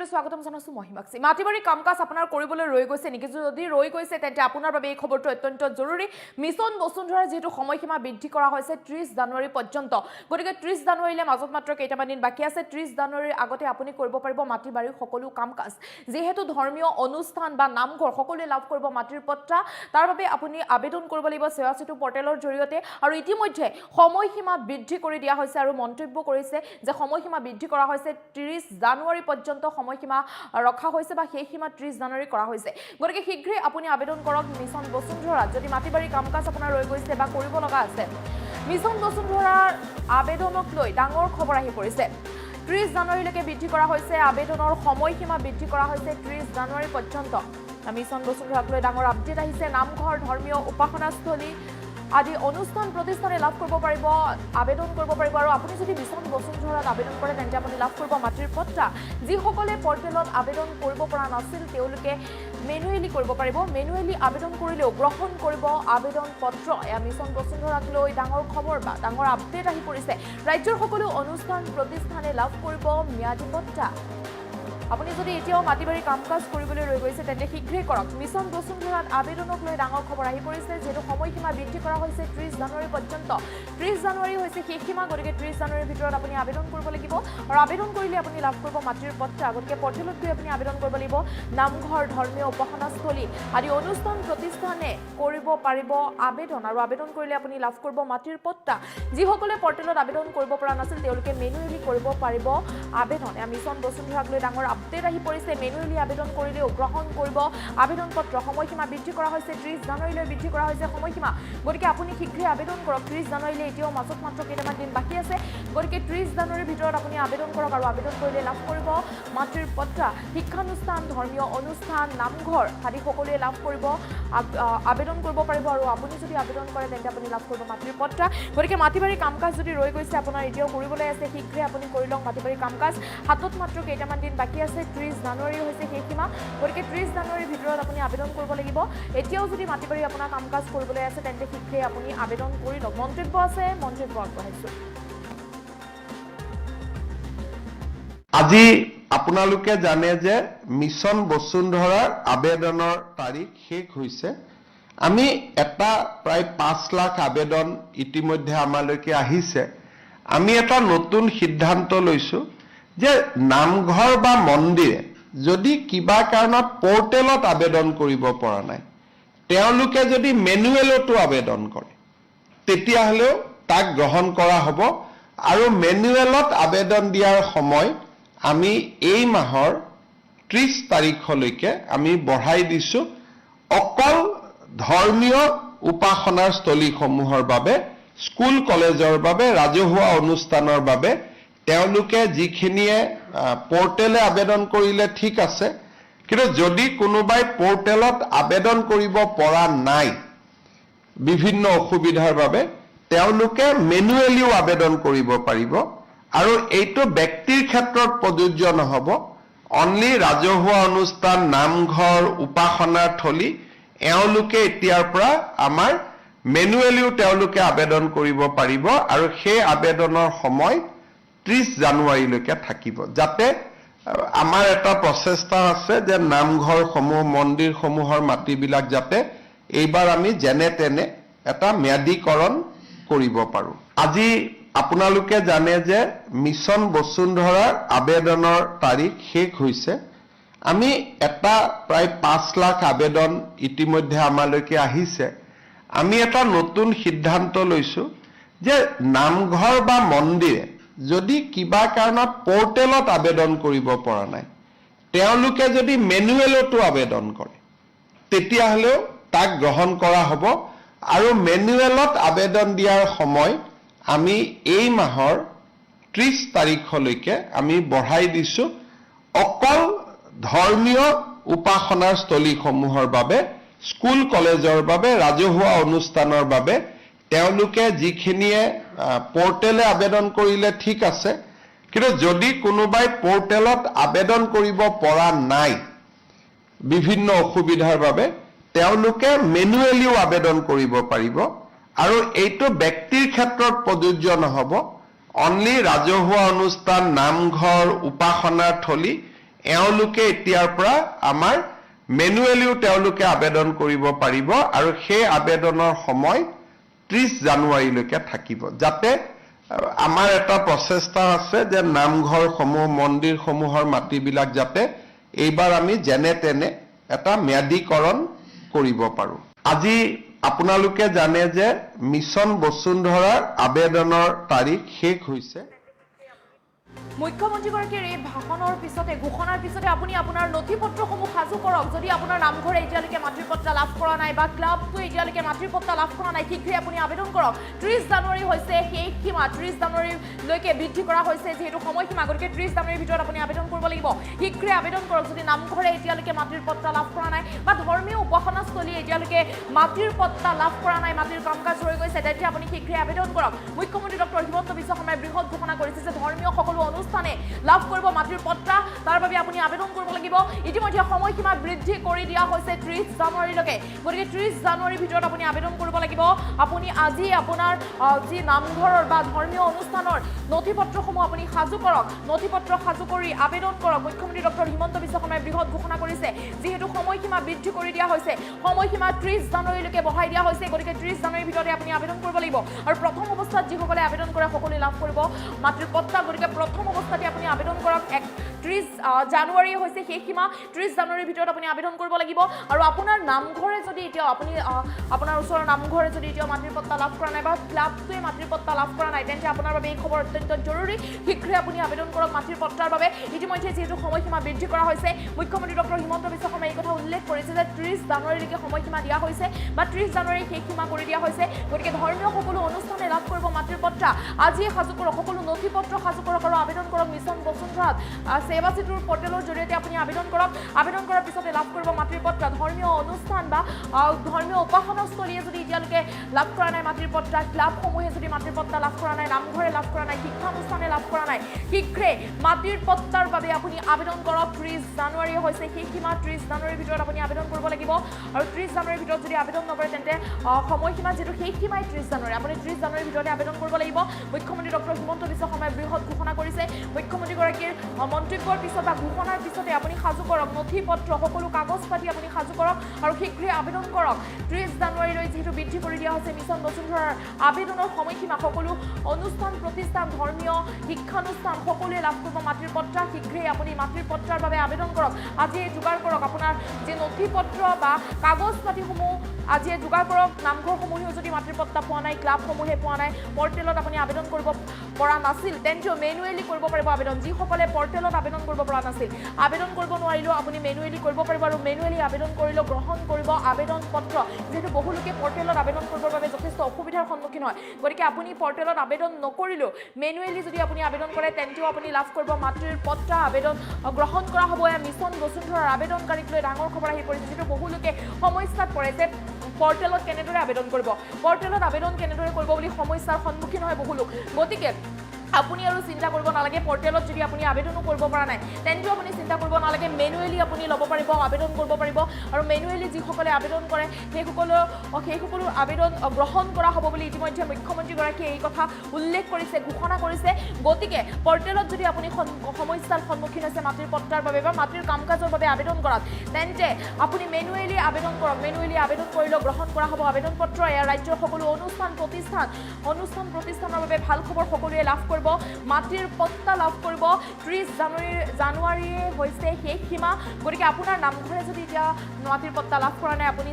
ভিডিঅ'টো স্বাগতম জনাইছো মহিমাক্সি মাটিবাৰী কামকাজ আপোনাৰ কৰিবলৈ ৰৈ গৈছে নেকি যদি ৰৈ গৈছে তেন্তে আপোনাৰ বাবে এই খবৰটো অত্যন্ত জৰুৰী মিছন বসুন্ধৰা যেহেতু সময়সীমা বৃদ্ধি কৰা হৈছে 30 জানুৱাৰী পৰ্যন্ত গতিকে 30 জানুৱাৰীলৈ মাজত মাত্ৰ কেইটামান দিন বাকি আছে 30 জানুৱাৰীৰ আগতে আপুনি কৰিব পাৰিব মাটিবাৰীৰ সকলো কামকাজ যেহেতু ধৰ্মীয় অনুষ্ঠান বা নামঘৰ সকলোৱে লাভ কৰিব মাটিৰ পট্টা তাৰ বাবে আপুনি আবেদন কৰিব লাগিব সেৱা সেতু পৰ্টেলৰ জৰিয়তে আৰু ইতিমধ্যে সময়সীমা বৃদ্ধি কৰি দিয়া হৈছে আৰু মন্তব্য কৰিছে যে সময়সীমা বৃদ্ধি কৰা হৈছে 30 জানুৱাৰী পৰ্যন্ত সময়সীমা ৰখা হৈছে বা সেই সীমা 30 জানুৱাৰী কৰা হৈছে গতিকে শীঘ্ৰে আপুনি আবেদন কৰক মিছন বসুন্ধৰা যদি মাটিবাৰী কামকাজ আপোনাৰ ৰৈ গৈছে বা কৰিব লগা আছে মিছন বসুন্ধৰাৰ আবেদনক লৈ ডাঙৰ খবৰ আহি পৰিছে 30 জানুৱাৰীলৈকে বৃদ্ধি কৰা হৈছে আবেদনৰ সময়সীমা বৃদ্ধি কৰা হৈছে 30 জানুৱাৰী পৰ্যন্ত মিছন বসুন্ধৰাক লৈ ডাঙৰ আপডেট আহিছে নামঘৰ ধৰ্মীয় উপাসনাস্থলী আদি অনুষ্ঠান প্ৰতিষ্ঠানে লাভ কৰিব পাৰিব আবেদন কৰিব পাৰিব আৰু আপুনি যদি মিছন বসুন্ধৰাত আবেদন কৰে তেন্তে আপুনি লাভ কৰিব মাটিৰ পট্টা যিসকলে পৰ্টেলত আবেদন কৰিব পৰা নাছিল তেওঁলোকে মেনুৱেলি কৰিব পাৰিব মেনুৱেলি আবেদন কৰিলেও গ্ৰহণ কৰিব আবেদন পত্ৰ এয়া মিছন বসুন্ধৰাক লৈ ডাঙৰ খবৰ বা ডাঙৰ আপডেট আহি পৰিছে ৰাজ্যৰ সকলো অনুষ্ঠান প্ৰতিষ্ঠানে লাভ কৰিব ম্যাদী পট্টা আপুনি যদি এতিয়াও মাটিবাৰী কামকাজ কৰিবলৈ ৰৈ গৈছে তেন্তে শীঘ্ৰে কৰক মিছন বসুন্ধৰাত আবেদনক লৈ ডাঙৰ খবৰ আহি পৰিছে যেহেতু সময়সীমা বৃদ্ধি কৰা হৈছে 30 জানুৱাৰী পৰ্যন্ত 30 জানুৱাৰী হৈছে সেই সীমা গতিকে 30 জানুৱাৰীৰ ভিতৰত আপুনি আবেদন কৰিব লাগিব আৰু আবেদন কৰিলে আপুনি লাভ কৰিব মাটিৰ পট্টা গতিকে পৰ্টেলত গৈ আপুনি আবেদন কৰিব লাগিব নামঘৰ ধৰ্মীয় উপাসনাস্থলী আদি অনুষ্ঠান প্ৰতিষ্ঠানে কৰিব পাৰিব আবেদন আৰু আবেদন কৰিলে আপুনি লাভ কৰিব মাটিৰ পট্টা যিসকলে পৰ্টেলত আবেদন কৰিব পৰা নাছিল তেওঁলোকে মেনুৱেলি কৰিব পাৰিব আবেদন মিছন বসুন্ধৰাক লৈ ডাঙৰ আপডেট আহি পৰিছে মেনুৱেলি আবেদন কৰিলেও গ্ৰহণ কৰিব আবেদন পত্ৰ সময়সীমা বৃদ্ধি কৰা হৈছে 30 জানুৱাৰীলৈ বৃদ্ধি কৰা হৈছে সময়সীমা গতিকে আপুনি শীঘ্ৰে আবেদন কৰক 30 জানুৱাৰীলৈ এতিয়াও মাজত মাত্ৰ কেইটামান দিন বাকি আছে গতিকে 30 জানুৱাৰীৰ ভিতৰত আপুনি আবেদন কৰক আৰু আবেদন কৰিলে লাভ কৰিব মাটিৰ পট্টা শিক্ষানুষ্ঠান ধৰ্মীয় অনুষ্ঠান নামঘৰ আদি সকলোৱে লাভ কৰিব আবেদন কৰিব পাৰিব আৰু আপুনি যদি আবেদন কৰে তেন্তে আপুনি লাভ কৰিব মাটিৰ পট্টা গতিকে মাটিবাৰী কামকাজ যদি ৰৈ গৈছে আপোনাৰ এতিয়াও কৰিবলৈ আছে শীঘ্ৰে আপুনি কৰি লওক মাটিবাৰী কামকাজ হাতত মাত্ৰ কেইটামান দিন বাকি আছে 30 জানুৱাৰী হৈছে সেই সীমা গতিকে 30 জানুৱাৰীৰ ভিতৰত আপুনি আবেদন কৰিব লাগিব এতিয়াও যদি মাটিবাৰী আপোনাৰ কামকাজ কৰিবলৈ আছে তেন্তে শীঘ্ৰে আপুনি আবেদন কৰি লওক মন্তব্য আছে মন্তব্য আগবঢ়াইছো আজি আপোনালোকে জানে যে মিছন বসুন্ধৰাৰ আবেদনৰ তাৰিখ শেষ হৈছে আমি এটা প্ৰায় 5 লাখ আবেদন ইতিমধ্যে আমালৈকে আহিছে আমি এটা নতুন সিদ্ধান্ত লৈছো যে নামঘৰ বা মন্দিৰে যদি কিবা কাৰণত পৰ্টেলত আবেদন কৰিব পৰা নাই তেওঁলোকে যদি মেনুৱেলতো আবেদন কৰে তেতিয়াহলেও তাক গ্ৰহণ কৰা হ'ব আৰু মেনুৱেলত আবেদন দিয়াৰ সময় আমি এই মাহৰ 30 তাৰিখলৈকে আমি বঢ়াই দিছো অকল ধৰ্মীয় উপাসনাৰ স্থলীসমূহৰ বাবে স্কুল কলেজৰ বাবে ৰাজহুৱা অনুষ্ঠানৰ বাবে তেওঁলোকে যিখিনিয়ে পৰ্টেলে আবেদন কৰিলে ঠিক আছে কিন্তু যদি কোনোবাই পৰ্টেলত আবেদন কৰিব পৰা নাই বিভিন্ন অসুবিধাৰ বাবে তেওঁলোকে মেনুৱেলিও আবেদন কৰিব পাৰিব আৰু এইটো ব্যক্তিৰ ক্ষেত্ৰত প্ৰযোজ্য নহব অনলি ৰাজহুৱা অনুষ্ঠান নামঘৰ উপাসনাৰ থলী এওঁলোকে এতিয়াৰ পৰা আমাৰ মেনুৱেলিও তেওঁলোকে আবেদন কৰিব পাৰিব আৰু সেই আবেদনৰ সময় 30 জানুৱাৰীলৈকে থাকিব যাতে আমাৰ এটা প্ৰচেষ্টা আছে যে নামঘৰসমূহ মন্দিৰসমূহৰ মাটিবিলাক যাতে এইবাৰ আমি যেনে তেনে এটা ম্যাদীকৰণ কৰিব পাৰো আজি আপোনালোকে জানে যে মিছন বসুন্ধৰাৰ আবেদনৰ তাৰিখ শেষ হৈছে আমি এটা প্ৰায় 5 লাখ আবেদন ইতিমধ্যে আমালৈকে আহিছে আমি এটা নতুন সিদ্ধান্ত লৈছো যে নামঘৰ বা মন্দিৰে যদি কিবা কাৰণত পৰ্টেলত আবেদন কৰিব পৰা নাই তেওঁলোকে যদি মেনুৱেলতো আবেদন কৰে তেতিয়াহলেও তাক গ্ৰহণ কৰা হ'ব আৰু মেনুৱেলত আবেদন দিয়াৰ সময় আমি এই মাহৰ 30 তাৰিখলৈকে আমি বঢ়াই দিছো অকল ধৰ্মীয় উপাসনাৰ স্থলীসমূহৰ বাবে স্কুল কলেজৰ বাবে ৰাজহুৱা অনুষ্ঠানৰ বাবে তেওঁলোকে যিখিনিয়ে পৰ্টেলে আবেদন কৰিলে ঠিক আছে কিন্তু যদি কোনোবাই পৰ্টেলত আবেদন কৰিব পৰা নাই বিভিন্ন অসুবিধাৰ বাবে তেওঁলোকে মেনুৱেলিও আবেদন কৰিব পাৰিব আৰু এইটো ব্যক্তিৰ ক্ষেত্ৰত প্ৰযোজ্য নহব অনলি ৰাজহুৱা অনুষ্ঠান নামঘৰ উপাসনাৰ থলী এওঁলোকে এতিয়াৰ পৰা আমাৰ মেনুৱেলিও তেওঁলোকে আবেদন কৰিব পাৰিব আৰু সেই আবেদনৰ সময় 30 জানুৱাৰীলৈকে থাকিব যাতে আমাৰ এটা প্ৰচেষ্টা আছে যে নামঘৰসমূহ মন্দিৰসমূহৰ মাটিবিলাক যাতে এইবাৰ আমি যেনে তেনে এটা ম্যাদীকৰণ কৰিব পাৰোঁ আজি আপোনালোকে জানে যে মিছন বসুন্ধৰাৰ আবেদনৰ তাৰিখ শেষ হৈছে মুখ্যমন্ত্ৰীগৰাকীৰ এই ভাষণৰ পিছতে ঘোষণাৰ পিছতে আপুনি আপোনাৰ নথিপত্ৰসমূহ সাজু কৰক যদি আপোনাৰ নামঘৰে এতিয়ালৈকে মাটিৰ পট্টা লাভ কৰা নাই বা ক্লাবটো এতিয়ালৈকে মাটিৰ পট্টা লাভ কৰা নাই শীঘ্ৰে আপুনি আবেদন কৰক 30 জানুৱাৰী হৈছে সেই সীমা 30 জানুৱাৰীলৈকে বৃদ্ধি কৰা হৈছে যিহেতু সময়সীমা গতিকে 30 জানুৱাৰীৰ ভিতৰত আপুনি আবেদন কৰিব লাগিব শীঘ্ৰে আবেদন কৰক যদি নামঘৰে এতিয়ালৈকে মাটিৰ পট্টা লাভ কৰা নাই বা ধৰ্মীয় উপাসনাস্থলী এতিয়ালৈকে মাটিৰ পট্টা লাভ কৰা নাই মাটিৰ কাম কাজ ৰৈ গৈছে তেতিয়া আপুনি শীঘ্ৰে আবেদন কৰক মুখ্যমন্ত্ৰী ডক্টৰ হিমন্ত বিশ্ব শৰ্মাই বৃহৎ ঘোষণা কৰিছে যে ধৰ্মীয় সকলো অনুষ্ঠানে লাভ কৰিব মাটিৰ পট্টা তাৰ বাবে আপুনি আবেদন কৰিব লাগিব ইতিমধ্যে সময়সীমা বৃদ্ধি কৰি দিয়া হৈছে 30 জানুৱাৰীলৈকে গতিকে 30 জানুৱাৰীৰ ভিতৰত আপুনি আবেদন কৰিব লাগিব আপুনি আজি আপোনাৰ যি নামঘৰৰ বা ধৰ্মীয় অনুষ্ঠানৰ নথিপত্ৰসমূহ আপুনি সাজু কৰক নথিপত্ৰ সাজু কৰি আবেদন কৰক মুখ্যমন্ত্ৰী ডক্টৰ হিমন্ত বিশ্ব শৰ্মাই বৃহৎ ঘোষণা কৰিছে যিহেতু সময়সীমা বৃদ্ধি কৰি দিয়া হৈছে সময়সীমা 30 জানুৱাৰীলৈকে বঢ়াই দিয়া হৈছে গতিকে 30 জানুৱাৰীৰ ভিতৰতে আপুনি আবেদন কৰিব লাগিব আৰু প্ৰথম অৱস্থাত যিসকলে আবেদন কৰে সকলোৱে লাভ কৰিব মাটিৰ পট্টা গতিকে প্ৰথম অৱস্থাতে আপুনি আবেদন কৰক 30 জানুৱাৰী হৈছে সেই সীমা 30 জানুৱাৰীৰ ভিতৰত আপুনি আবেদন কৰিব লাগিব আৰু আপোনাৰ নামঘৰে যদি এতিয়া আপুনি আপোনাৰ ওচৰৰ নামঘৰে যদি এতিয়া মাটিৰ পট্টা লাভ কৰা নাই বা ক্লাবটোৱে মাটিৰ পট্টা লাভ কৰা নাই তেন্তে আপোনাৰ বাবে এই খবৰ অত্যন্ত জৰুৰী শীঘ্ৰে আপুনি আবেদন কৰক মাটিৰ পট্টাৰ বাবে ইতিমধ্যে যিহেতু সময়সীমা বৃদ্ধি কৰা হৈছে মুখ্যমন্ত্ৰী ডক্টৰ হিমন্ত বিশ্ব শৰ্মাই এই কথা উল্লেখ কৰিছে যে 30 জানুৱাৰীলৈকে সময়সীমা দিয়া হৈছে বা 30 জানুৱাৰী সেই সীমা কৰি দিয়া হৈছে গতিকে ধৰ্মীয় সকলো অনুষ্ঠানে লাভ কৰিব মাটিৰ পট্টা আজিয়ে সাজু কৰক সকলো নথিপত্ৰ সাজু কৰক আৰু আবেদন কৰক মিছন বসুন্ধৰাত সেৱা সেতুৰ পৰ্টেলৰ জৰিয়তে আপুনি আবেদন কৰক আবেদন কৰাৰ পিছতে লাভ কৰিব মাটিৰ পট্টা ধৰ্মীয় অনুষ্ঠান বা ধৰ্মীয় উপাসনাস্থলীয়ে যদি এতিয়ালৈকে লাভ কৰা নাই মাটিৰ পট্টা ক্লাবসমূহে যদি মাটিৰ পট্টা লাভ কৰা নাই নামঘৰে লাভ কৰা নাই শিক্ষানুষ্ঠানে লাভ কৰা নাই শীঘ্ৰে মাটিৰ পট্টাৰ বাবে আপুনি আবেদন কৰক 30 জানুৱাৰী হৈছে সেই সীমা 30 জানুৱাৰীৰ ভিতৰত আপুনি আবেদন কৰিব লাগিব আৰু 30 জানুৱাৰীৰ ভিতৰত যদি আবেদন নকৰে তেন্তে সময়সীমা যিটো সেই সীমাই 30 জানুৱাৰী আপুনি 30 জানুৱাৰীৰ ভিতৰতে আবেদন কৰিব লাগিব মুখ্যমন্ত্ৰী ডক্টৰ হিমন্ত বিশ্ব শৰ্মাই বৃহৎ ঘোষণা কৰিছে মুখ্যমন্ত্ৰীগৰাকীৰ মন্তব্যৰ পিছত বা ঘোষণাৰ পিছতে আপুনি সাজু কৰক নথিপত্ৰ সকলো কাগজ পাতি আপুনি সাজু কৰক আৰু শীঘ্ৰে আবেদন কৰক 30 জানুৱাৰীলৈ যিহেতু বৃদ্ধি কৰি দিয়া হৈছে মিছন বসুন্ধৰাৰ আবেদনৰ সময়সীমা সকলো অনুষ্ঠান প্ৰতিষ্ঠান ধৰ্মীয় শিক্ষানুষ্ঠান সকলোৱে লাভ কৰিব মাটিৰ পট্টা শীঘ্ৰে আপুনি মাটিৰ পট্টাৰ বাবে আবেদন কৰক আজিয়ে যোগাৰ কৰক আপোনাৰ যি নথিপত্ৰ বা কাগজ পাতিসমূহ আজিয়ে যোগাৰ কৰক নামঘৰসমূহেও যদি মাটিৰ পট্টা পোৱা নাই ক্লাবসমূহে পোৱা নাই পৰ্টেলত আপুনি আবেদন কৰিব পৰা নাছিল তেন্তেও মেনুৱেলি কৰিব পাৰিব আবেদন যিসকলে পৰ্টেলত আবেদন কৰিব পৰা নাছিল আবেদন কৰিব নোৱাৰিলেও আপুনি মেনুৱেলি কৰিব পাৰিব আৰু মেনুৱেলি আবেদন কৰিলেও গ্ৰহণ কৰিব আবেদন পত্ৰ যিহেতু বহুলোকে পৰ্টেলত আবেদন কৰিবৰ বাবে যথেষ্ট অসুবিধাৰ সন্মুখীন হয় গতিকে আপুনি পৰ্টেলত আবেদন নকৰিলেও মেনুৱেলি যদি আপুনি আবেদন কৰে তেন্তেও আপুনি লাভ কৰিব মাটিৰ পট্টা আবেদন গ্ৰহণ কৰা হ'ব এয়া মিছন বসুন্ধৰাৰ আবেদনকাৰীক লৈ ডাঙৰ খবৰ আহি পৰিছে যিহেতু বহুলোকে সমস্যাত পৰে যে পৰ্টেলত কেনেদৰে আবেদন কৰিব পৰ্টেলত আবেদন কেনেদৰে কৰিব বুলি সমস্যাৰ সন্মুখীন হয় বহুলোক গতিকে আপুনি আৰু চিন্তা কৰিব নালাগে পৰ্টেলত যদি আপুনি আবেদনো কৰিব পৰা নাই তেন্তে আপুনি চিন্তা কৰিব নালাগে মেনুৱেলি আপুনি ল'ব পাৰিব আবেদন কৰিব পাৰিব আৰু মেনুৱেলি যিসকলে আবেদন কৰে সেইসকলৰ আবেদন গ্ৰহণ কৰা হ'ব বুলি ইতিমধ্যে মুখ্যমন্ত্ৰীগৰাকীয়ে এই কথা উল্লেখ কৰিছে ঘোষণা কৰিছে গতিকে পৰ্টেলত যদি আপুনি সমস্যাৰ সন্মুখীন হৈছে মাটিৰ পট্টাৰ বাবে বা মাটিৰ কাম কাজৰ বাবে আবেদন কৰাত তেন্তে আপুনি মেনুৱেলি আবেদন কৰক মেনুৱেলি আবেদন কৰিলেও গ্ৰহণ কৰা হ'ব আবেদন পত্ৰ এয়া ৰাজ্যৰ সকলো অনুষ্ঠান প্ৰতিষ্ঠানৰ বাবে ভাল খবৰ সকলোৱে লাভ কৰিব মাটিৰ পট্টা লাভ কৰিব 30 জানুৱাৰীয়ে হৈছে শেষ সীমা গতিকে আপোনাৰ নামঘৰে যদি এতিয়া মাটিৰ পট্টা লাভ কৰা নাই আপুনি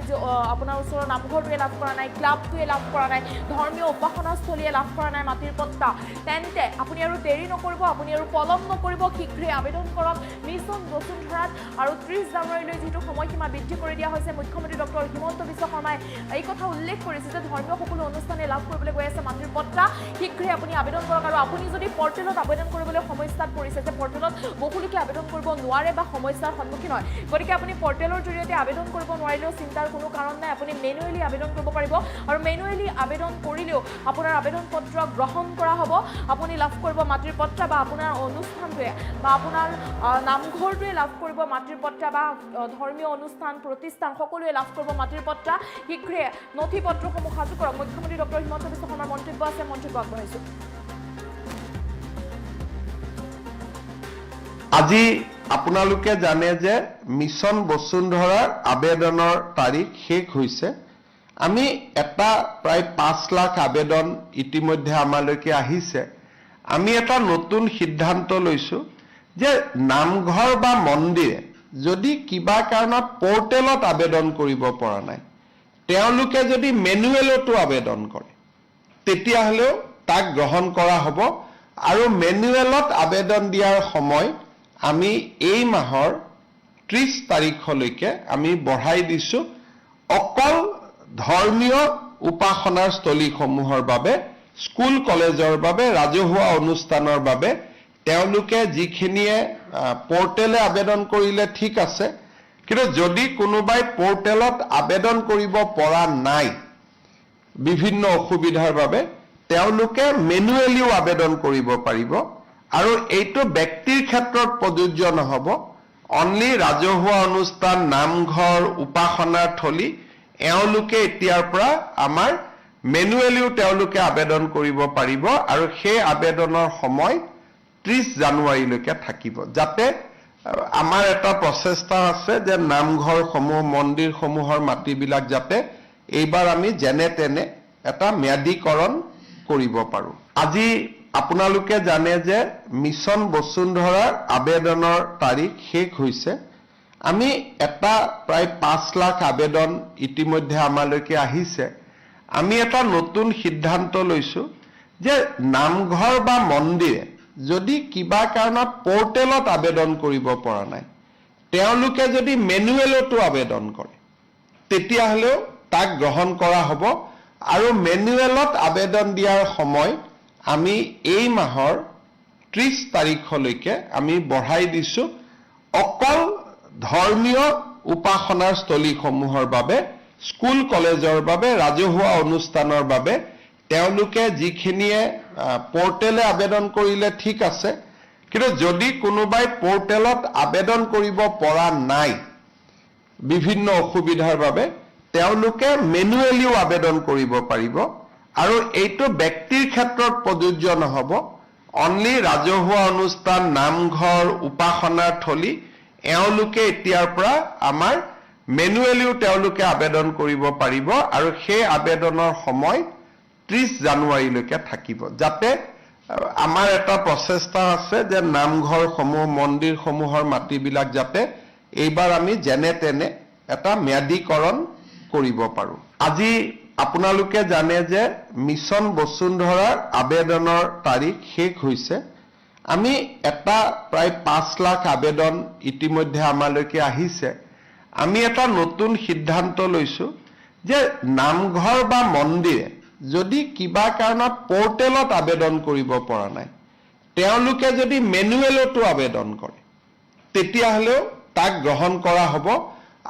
আপোনাৰ ওচৰৰ নামঘৰটোৱে লাভ কৰা নাই ক্লাবটোৱে লাভ কৰা নাই ধৰ্মীয় উপাসনাস্থলীয়ে লাভ কৰা নাই মাটিৰ পট্টা তেন্তে আপুনি আৰু দেৰি নকৰিব আপুনি আৰু পলম নকৰিব শীঘ্ৰে আবেদন কৰক মিছন বসুন্ধৰাত আৰু 30 জানুৱাৰীলৈ যিটো সময়সীমা বৃদ্ধি কৰি দিয়া হৈছে মুখ্যমন্ত্ৰী ডক্টৰ হিমন্ত বিশ্ব শৰ্মাই এই কথা উল্লেখ কৰিছে যে ধৰ্মীয় সকলো অনুষ্ঠানে লাভ কৰিবলৈ গৈ আছে মাটিৰ পট্টা শীঘ্ৰে আপুনি আবেদন কৰক আৰু আপুনি যদি পৰ্টেলত আবেদন কৰিবলৈ সমস্যাত পৰিছে যে পৰ্টেলত বহুলোকে আবেদন কৰিব নোৱাৰে বা সমস্যাৰ সন্মুখীন হয় গতিকে আপুনি পৰ্টেলৰ জৰিয়তে আবেদন কৰিব নোৱাৰিলেও চিন্তাৰ কোনো কাৰণ নাই আপুনি মেনুৱেলি আবেদন কৰিব পাৰিব আৰু মেনুৱেলি আবেদন কৰিলেও আপোনাৰ আবেদন পত্ৰ গ্ৰহণ কৰা হ'ব আপুনি লাভ কৰিব মাটিৰ পট্টা বা আপোনাৰ অনুষ্ঠানটোৱে বা আপোনাৰ নামঘৰটোৱে লাভ কৰিব মাটিৰ পট্টা বা ধৰ্মীয় অনুষ্ঠান প্ৰতিষ্ঠান সকলোৱে লাভ কৰিব মাটিৰ পট্টা শীঘ্ৰে নথি পত্ৰসমূহ সাজু কৰক মুখ্যমন্ত্ৰী ডক্টৰ হিমন্ত বিশ্ব শৰ্মাৰ মন্তব্য আছে মন্তব্য আগবঢ়াইছোঁ আজি আপোনালোকে জানে যে মিছন বসুন্ধৰাৰ আবেদনৰ তাৰিখ শেষ হৈছে। আমি এটা প্ৰায় 5 লাখ আবেদন ইতিমধ্যে আমালৈকে আহিছে। আমি এটা নতুন সিদ্ধান্ত লৈছো যে নামঘৰ বা মন্দিৰে যদি কিবা কাৰণত পোৰ্টেলত আবেদন কৰিব পৰা নাই, তেওঁলোকে যদি মেনুৱেলতো আবেদন কৰে, তেতিয়াহ'লেও তাক গ্ৰহণ কৰা হ'ব। আৰু মেনুৱেলত আবেদন দিয়াৰ সময় আমি এই মাহৰ 30 তাৰিখলৈকে আমি বঢ়াই দিছো। অকল ধৰ্মীয় উপাসনাৰ স্থলীসমূহৰ বাবে, স্কুল কলেজৰ বাবে, ৰাজহুৱা অনুষ্ঠানৰ বাবে তেওঁলোকে যিখিনিয়ে পোৰ্টেলে আবেদন কৰিলে ঠিক আছে, কিন্তু যদি কোনোবাই পোৰ্টেলত আবেদন কৰিব পৰা নাই বিভিন্ন অসুবিধাৰ বাবে, তেওঁলোকে মেনুৱেলিও আবেদন কৰিব পাৰিব। আৰু এইটো ব্যক্তিৰ ক্ষেত্ৰত প্ৰযোজ্য নহ'ব। অনলি ৰাজহুৱা অনুষ্ঠান, নামঘৰ, উপাসনাৰ থলী এওঁলোকে এতিয়াৰ পৰা আমাৰ মেনুৱেলিও তেওঁলোকে আবেদন কৰিব পাৰিব। আৰু সেই আবেদনৰ সময় 30 জানুৱাৰীলৈকে থাকিব, যাতে আমাৰ এটা প্ৰচেষ্টা আছে যে নামঘৰসমূহ, মন্দিৰসমূহৰ মাটিবিলাক যাতে এইবাৰ আমি যেনে তেনে এটা ম্যাদীকৰণ কৰিব পাৰোঁ। আজি আপোনালোকে জানে যে মিছন বসুন্ধৰাৰ আবেদনৰ তাৰিখ শেষ হৈছে। আমি এটা প্ৰায় 5 লাখ আবেদন ইতিমধ্যে আমালৈকে আহিছে। আমি এটা নতুন সিদ্ধান্ত লৈছো যে নামঘৰ বা মন্দিৰে যদি কিবা কাৰণত পোৰ্টেলত আবেদন কৰিব পৰা নাই, তেওঁলোকে যদি মেনুৱেলতো আবেদন কৰে, তেতিয়াহ'লেও তাক গ্ৰহণ কৰা হ'ব। আৰু মেনুৱেলত আবেদন দিয়াৰ সময় আমি এই মাহৰ 30 তাৰিখলৈকে আমি বঢ়াই দিছো। অকল ধৰ্মীয় উপাসনাৰ স্থলীসমূহৰ বাবে, স্কুল কলেজৰ বাবে, ৰাজহুৱা অনুষ্ঠানৰ বাবে তেওঁলোকে যিখিনিয়ে পোৰ্টেলে আবেদন কৰিলে ঠিক আছে, কিন্তু যদি কোনোবাই পোৰ্টেলত আবেদন কৰিব পৰা নাই বিভিন্ন অসুবিধাৰ বাবে, তেওঁলোকে মেনুৱেলিও আবেদন কৰিব পাৰিব। আৰু এইটো ব্যক্তিৰ ক্ষেত্ৰত প্ৰযোজ্য নহ'ব। অনলি ৰাজহুৱা অনুষ্ঠান, নামঘৰ, উপাসনাৰ থলী এওঁলোকে এতিয়াৰ পৰা আমাৰ মেনুৱেলিও তেওঁলোকে আবেদন কৰিব পাৰিব। আৰু সেই আবেদনৰ সময় 30 জানুৱাৰীলৈকে থাকিব, যাতে আমাৰ এটা প্ৰচেষ্টা আছে যে নামঘৰসমূহ, মন্দিৰসমূহৰ মাটিবিলাক যাতে এইবাৰ আমি যেনে তেনে এটা ম্যাদীকৰণ কৰিব পাৰোঁ। আজি আপোনালোকে জানে যে মিছন বসুন্ধৰাৰ আবেদনৰ তাৰিখ শেষ হৈছে। আমি এটা প্ৰায় 5 লাখ আবেদন ইতিমধ্যে আমালৈকে আহিছে। আমি এটা নতুন সিদ্ধান্ত লৈছো যে নামঘৰ বা মন্দিৰে যদি কিবা কাৰণত পোৰ্টেলত আবেদন কৰিব পৰা নাই, তেওঁলোকে যদি মেনুৱেলতো আবেদন কৰে, তেতিয়াহ'লেও তাক গ্ৰহণ কৰা হ'ব।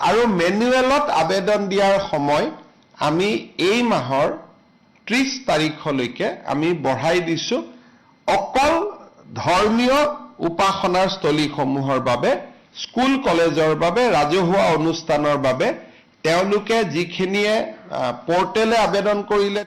আৰু মেনুৱেলত আবেদন দিয়াৰ সময় আমি এই মাহৰ 30 তাৰিখলৈকে আমি বঢ়াই দিছো। অকল ধৰ্মীয় উপাসনাৰ স্থলীসমূহৰ বাবে, স্কুল কলেজৰ বাবে, ৰাজহুৱা অনুষ্ঠানৰ বাবে তেওঁলোকে যিখিনিয়ে পোৰ্টেলে আবেদন কৰিলে